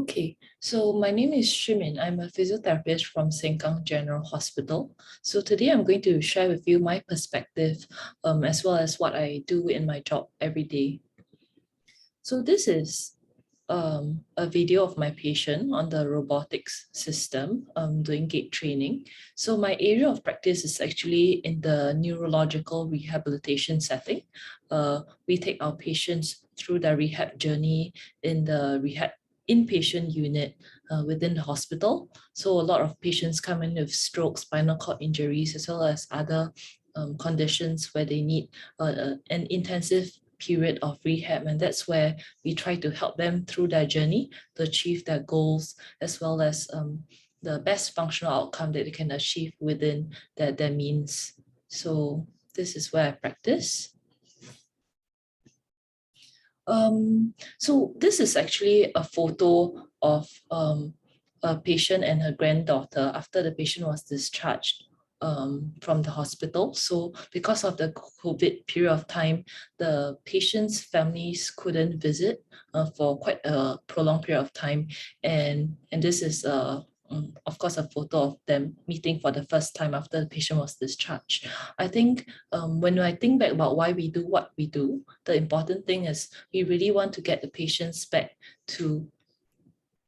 Okay, so my name is Shi Min. I'm a physiotherapist from Sengkang General Hospital. So today I'm going to share with you my perspective as well as what I do in my job every day. So this is a video of my patient on the robotics system doing gait training. So my area of practice is actually in the neurological rehabilitation setting. We take our patients through the rehab journey in the rehab inpatient unit within the hospital. So a lot of patients come in with strokes, spinal cord injuries, as well as other conditions where they need an intensive period of rehab, and that's where we try to help them through their journey to achieve their goals, as well as the best functional outcome that they can achieve within their means. So this is where I practice. So this is actually a photo of a patient and her granddaughter after the patient was discharged from the hospital. So because of the COVID period of time, the patient's families couldn't visit for quite a prolonged period of time. And this is of course, a photo of them meeting for the first time after the patient was discharged. I think when I think back about why we do what we do, the important thing is we really want to get the patients back to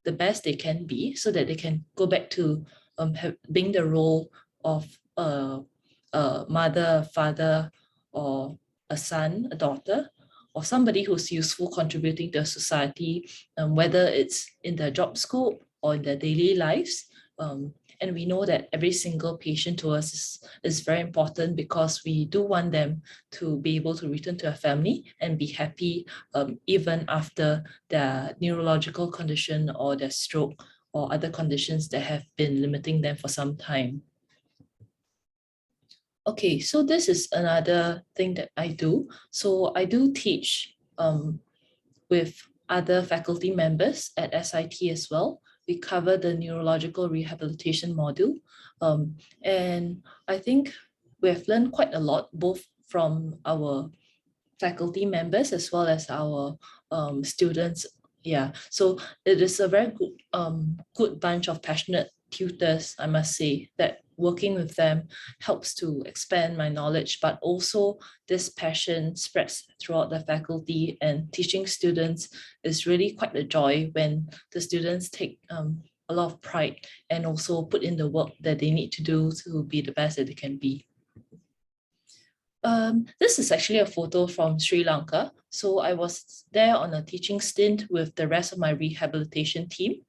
the best they can be so that they can go back to being the role of a mother, father, or a son, a daughter, or somebody who's useful contributing to society, whether it's in their job scope or in their daily lives. And we know that every single patient to us is very important because we do want them to be able to return to their family and be happy even after their neurological condition or their stroke or other conditions that have been limiting them for some time. Okay, so this is another thing that I do. So I do teach with other faculty members at SIT as well. We cover the neurological rehabilitation module. And I think we have learned quite a lot, both from our faculty members as well as our students. Yeah, so it is a very good bunch of passionate tutors, I must say, that working with them helps to expand my knowledge, but also this passion spreads throughout the faculty, and teaching students is really quite a joy when the students take a lot of pride and also put in the work that they need to do to be the best that they can be. This is actually a photo from Sri Lanka. So I was there on a teaching stint with the rest of my rehabilitation team.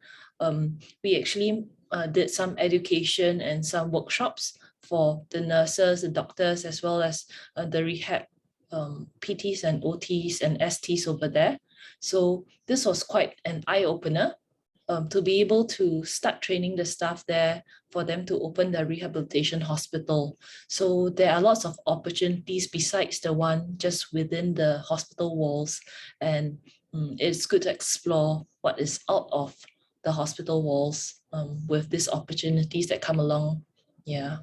We actually did some education and some workshops for the nurses, the doctors, as well as the rehab PTs and OTs and STs over there. So this was quite an eye-opener to be able to start training the staff there for them to open their rehabilitation hospital. So there are lots of opportunities besides the one just within the hospital walls. And it's good to explore what is out of the hospital walls with these opportunities that come along. Yeah.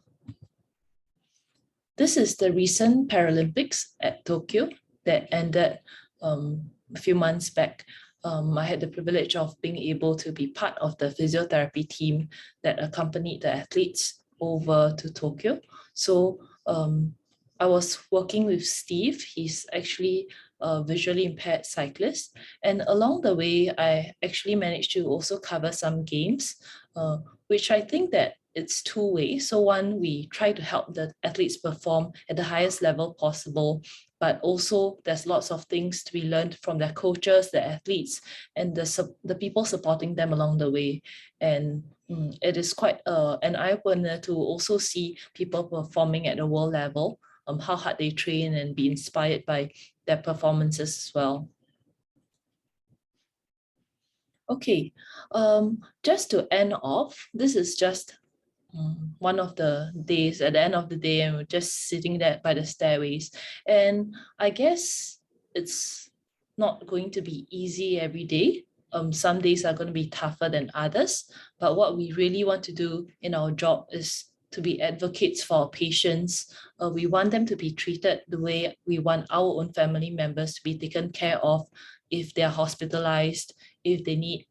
This is the recent Paralympics at Tokyo that ended a few months back. I had the privilege of being able to be part of the physiotherapy team that accompanied the athletes over to Tokyo. So I was working with Steve. He's actually a visually impaired cyclist. And along the way, I actually managed to also cover some games, which I think that it's two ways. So one, we try to help the athletes perform at the highest level possible, but also there's lots of things to be learned from their coaches, the athletes, and the people supporting them along the way. And it is quite an eye-opener to also see people performing at the world level, how hard they train and be inspired by their performances as well. Okay, just to end off, this is just one of the days at the end of the day, and we're just sitting there by the stairways. And I guess it's not going to be easy every day. Some days are going to be tougher than others. But what we really want to do in our job is to be advocates for our patients. We want them to be treated the way we want our own family members to be taken care of, if they're hospitalized, if they need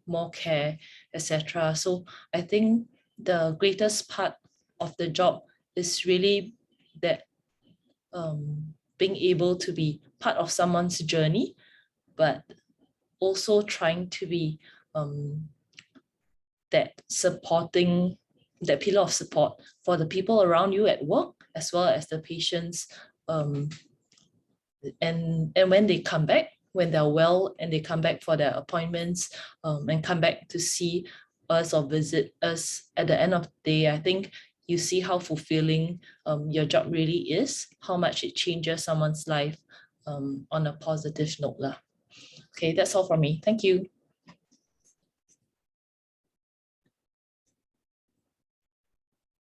more care, etc. So I think the greatest part of the job is really that being able to be part of someone's journey, but also trying to be that supporting, that pillar of support for the people around you at work, as well as the patients. And when they come back, when they're well and they come back for their appointments, and come back to see us or visit us at the end of the day, I think you see how fulfilling your job really is, how much it changes someone's life on a positive note. Okay, that's all from me. Thank you.